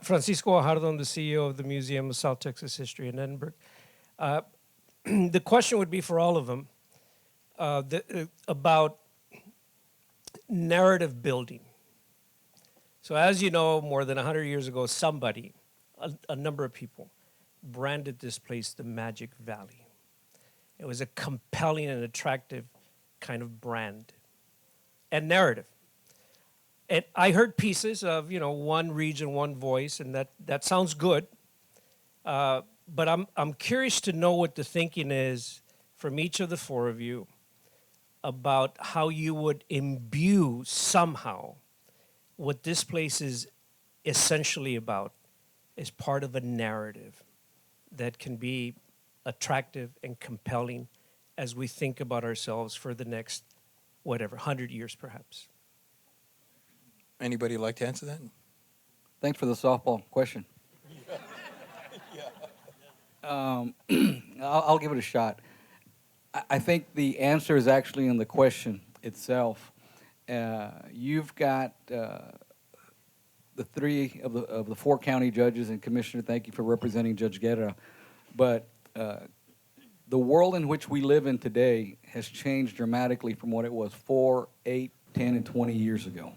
Francisco Guajardo, I'm the CEO of the Museum of South Texas History in Edinburg. The question would be for all of them about narrative building. So as you know, more than 100 years ago, somebody, a number of people, branded this place the Magic Valley. It was a compelling and attractive kind of brand and narrative. And I heard pieces of, one region, one voice, and that sounds good. But I'm curious to know what the thinking is from each of the four of you about how you would imbue somehow what this place is essentially about as part of a narrative that can be attractive and compelling as we think about ourselves for the next, 100 years perhaps. Anybody like to answer that? Thanks for the softball question. I'll give it a shot. I think the answer is actually in the question itself. You've got the three of the four county judges, and Commissioner, thank you for representing Judge Guerra. But the world in which we live in today has changed dramatically from what it was 4, 8, 10, and 20 years ago.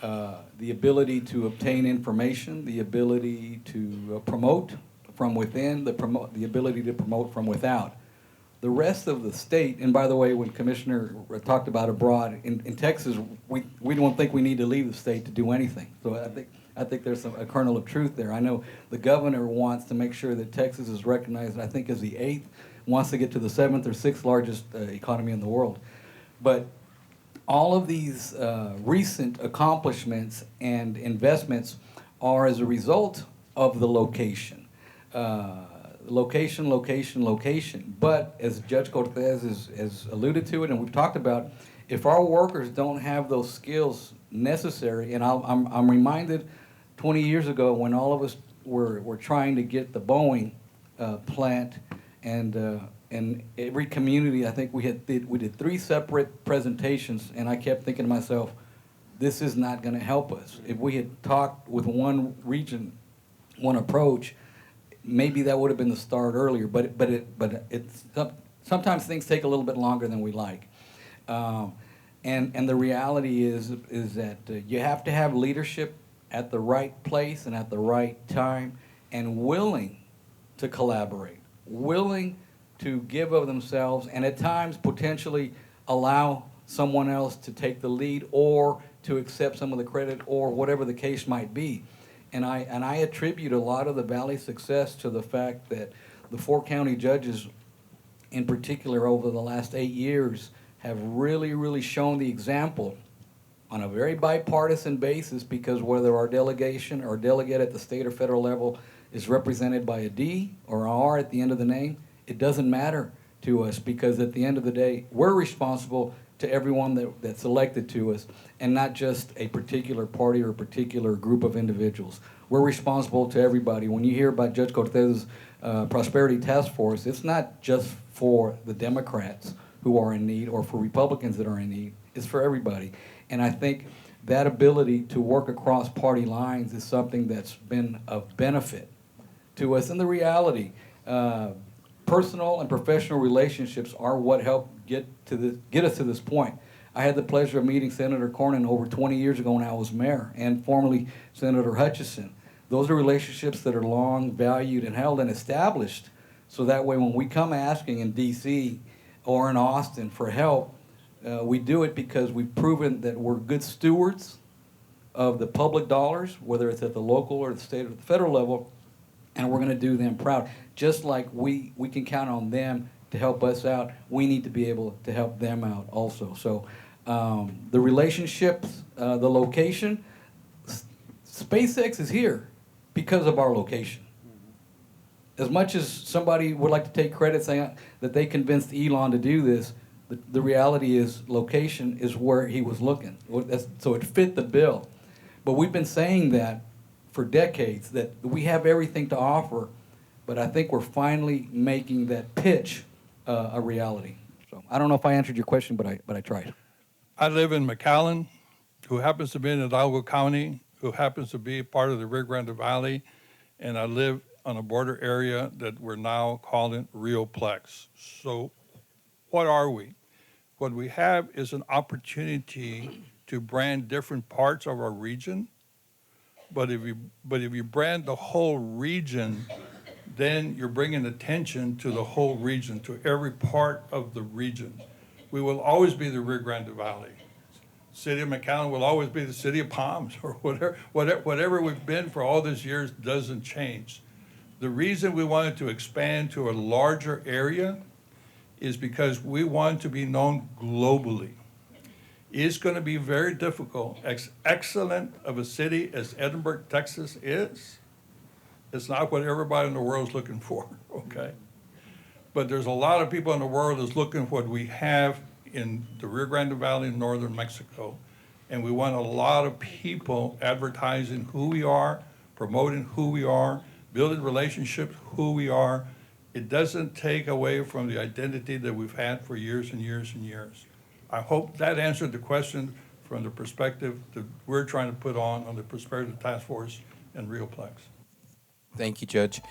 The ability to obtain information, the ability to promote from within, the ability to promote from without. The rest of the state, and by the way, when Commissioner talked about abroad, in Texas, we don't think we need to leave the state to do anything. So I think there's a kernel of truth there. I know the governor wants to make sure that Texas is recognized, I think, as the 8th, wants to get to the 7th or 6th largest economy in the world. But all of these recent accomplishments and investments are as a result of the location. Location. But as Judge Cortez has alluded to it, and we've talked about, if our workers don't have those skills necessary, and I'm reminded 20 years ago when all of us were trying to get the Boeing plant, and every community, I think we did 3 separate presentations, and I kept thinking to myself, this is not going to help us. If we had talked with one region, one approach, maybe that would have been the start earlier. But it's sometimes things take a little bit longer than we like, and the reality is that you have to have leadership at the right place and at the right time, and willing to collaborate, willing to give of themselves, and at times potentially allow someone else to take the lead or to accept some of the credit or whatever the case might be. And I attribute a lot of the Valley's success to the fact that the 4 county judges in particular over the last 8 years have really shown the example on a very bipartisan basis, because whether our delegation or delegate at the state or federal level is represented by a D or an R at the end of the name, it doesn't matter to us, because at the end of the day, we're responsible to everyone that's elected to us, and not just a particular party or a particular group of individuals. We're responsible to everybody. When you hear about Judge Cortez's Prosperity Task Force, it's not just for the Democrats who are in need or for Republicans that are in need. It's for everybody. And I think that ability to work across party lines is something that's been of benefit to us. And the reality, personal and professional relationships are what helped get us to this point. I had the pleasure of meeting Senator Cornyn over 20 years ago when I was mayor, and formerly Senator Hutchison. Those are relationships that are long valued and held and established, so that way when we come asking in D.C. or in Austin for help, we do it because we've proven that we're good stewards of the public dollars, whether it's at the local or the state or the federal level, and we're going to do them proud. Just like we can count on them to help us out, we need to be able to help them out also. So the relationships, the location, SpaceX is here because of our location. As much as somebody would like to take credit saying that they convinced Elon to do this, the reality is location is where he was looking. So it fit the bill. But we've been saying that for decades, that we have everything to offer, but I think we're finally making that pitch a reality. So I don't know if I answered your question, but I tried. I live in McAllen, who happens to be in Hidalgo County, who happens to be part of the Rio Grande Valley, and I live on a border area that we're now calling Rioplex. So what are we? What we have is an opportunity to brand different parts of our region, but if you brand the whole region, then you're bringing attention to the whole region, to every part of the region. We will always be the Rio Grande Valley. City of McAllen will always be the city of Palms, or whatever we've been for all these years doesn't change. The reason we wanted to expand to a larger area is because we want to be known globally. It's going to be very difficult. Excellent of a city as Edinburg, Texas is, it's not what everybody in the world is looking for, okay? But there's a lot of people in the world that's looking for what we have in the Rio Grande Valley in northern Mexico. And we want a lot of people advertising who we are, promoting who we are, building relationships, who we are. It doesn't take away from the identity that we've had for years and years and years. I hope that answered the question from the perspective that we're trying to put on the Prosperity Task Force and Rioplex. Thank you, Judge.